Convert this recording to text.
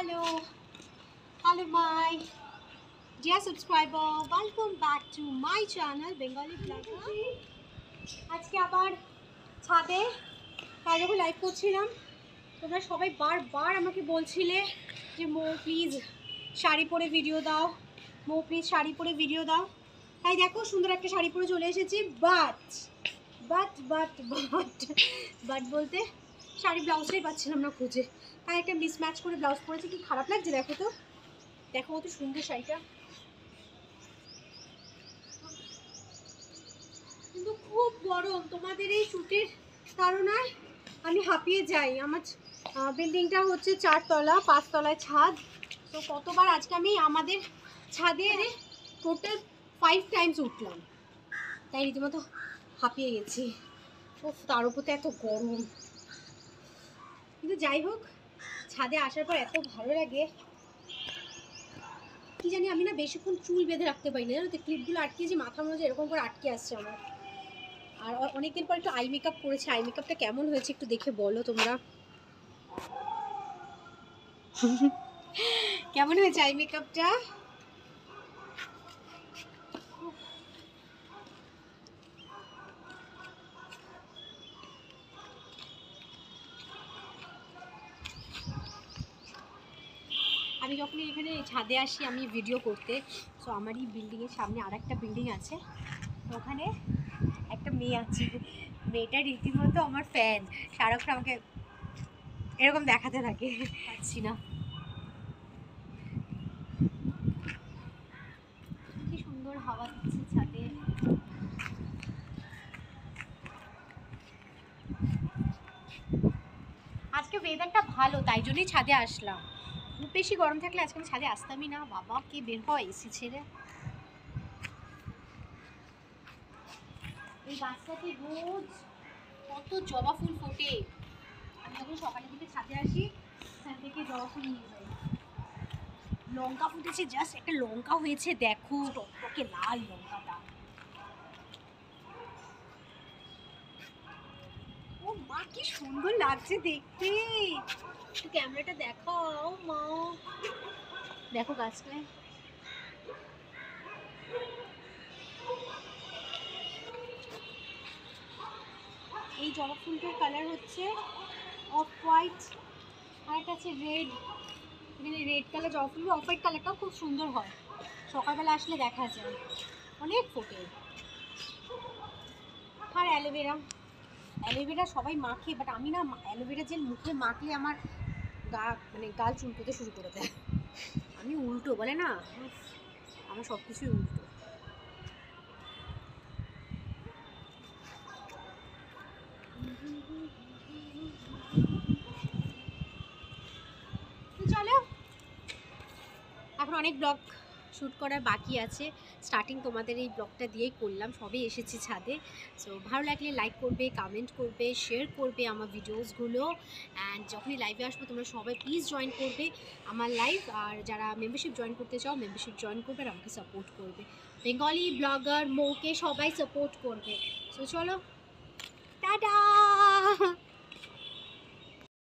Hello, hello my dear subscriber. Welcome back to my channel Bengali Blogger. আজকে আবার ছাদে যখন লাইভ করছিলাম তোমরা সবাই বারবার আমাকে বলছিলে যে মো প্লিজ শাড়ি পরে ভিডিও দাও, মো প্লিজ শাড়ি পরে ভিডিও দাও। তাই দেখো সুন্দর একটা শাড়ি পরে চলে এসেছি। বাট বলতে শাড়ি ব্লাউজটাই পাচ্ছিলাম না খুঁজে, তাই একটা মিসম্যাচ করে ব্লাউজ পরেছি। কি খারাপ লাগছে দেখো তো, দেখো কত সুন্দর শাড়িটা, কিন্তু খুব গরম। তোমাদের এই শ্যুটের কারণে আমি হাঁপিয়ে যাই। আমার বিল্ডিংটা হচ্ছে 4 তলা, 5 তলায় ছাদ। তো কতবার আজকে আমি আমাদের ছাদে টোটাল 5 টাইমস উঠলাম, তাই রীতিমতো হাঁপিয়ে গেছি। ও তার উপর তো এত গরম, কিন্তু যাই হোক ছাদে আসার পর এত ভালো লাগে। কি জানি আমি না বেশিক্ষণ চুল বেঁধে রাখতে পারি না, জানো তো, ক্লিপগুলো আটকেছি মাথার মধ্যে এরকম করে আটকে আসছে আমার। আর অনেকদিন পর একটু আই মেকআপ করেছি। আই মেকআপটা কেমন হয়েছে একটু দেখে বলো তোমরা। কেমন হয়েছে আই মেকআপটা? আমি যখনই এখানে ছাদে আসি আমি ভিডিও করতে, সো আমারই বিল্ডিংয়ের সামনে আর একটা বিল্ডিং আছে, ওখানে একটা মেয়ে আছে। মেয়েটা রীতিমতো আমার ফ্যান, সারাক্ষণ আমাকে এরকম দেখাতে থাকে। পাচ্ছি না, কি সুন্দর হাওয়া দিচ্ছে ছাদে। আজকে ওয়েদারটা ভালো, তাই জন্যই ছাদে আসলাম। খুব বেশি গরম থাকলে আজকে আমি ছাদে আসতামই না। বাবা কে বের হয় এসি ছেড়ে। এই গাছটাতে রোজ কত জবা ফুল ফোটে। আমি যখন সকালের দিকে ছাদে আসি সেখান থেকে জবা ফুল নিয়ে যাই। লঙ্কা ফুটেছে, জাস্ট একটা লঙ্কা হয়েছে দেখো, টকটকে লাল লঙ্কাটা। ও মা কি সুন্দর লাগছে দেখতে। একটু ক্যামেরাটা দেখাও মা, দেখো গাছটায়। এই জবা ফুলটার কালার হচ্ছে অফ হোয়াইট, আর একটা আছে রেড। এখানে রেড কালার জবা ফুল, অফ হোয়াইট কালারটাও খুব সুন্দর হয়, সকালবেলা আসলে দেখা যায়, অনেক ফোটে। আর অ্যালোভেরা সবাই মাখে, বাট আমি না অ্যালোভেরা জেল মুখে মাখলে আমার গাল চুলকোতে শুরু করে দেয়। আমি উল্টো, বলে না, আমার সব কিছুই উল্টো। চলো, এখন অনেক ব্লগ শ্যুট করার বাকি আছে। স্টার্টিং তোমাদের এই ব্লগটা দিয়েই করলাম, সবে এসেছি ছাদে। সো ভালো লাগলে লাইক করবে, কমেন্ট করবে, শেয়ার করবে আমার ভিডিওসগুলো। অ্যান্ড যখনই লাইভে আসবো তোমরা সবাই প্লিজ জয়েন করবে আমার লাইভ। আর যারা মেম্বারশিপ জয়েন করতে চাও মেম্বারশিপ জয়েন করবে আর আমাকে সাপোর্ট করবে। বেঙ্গলি ব্লগার মৌকে সবাই সাপোর্ট করবে। সো চলো, টাটা।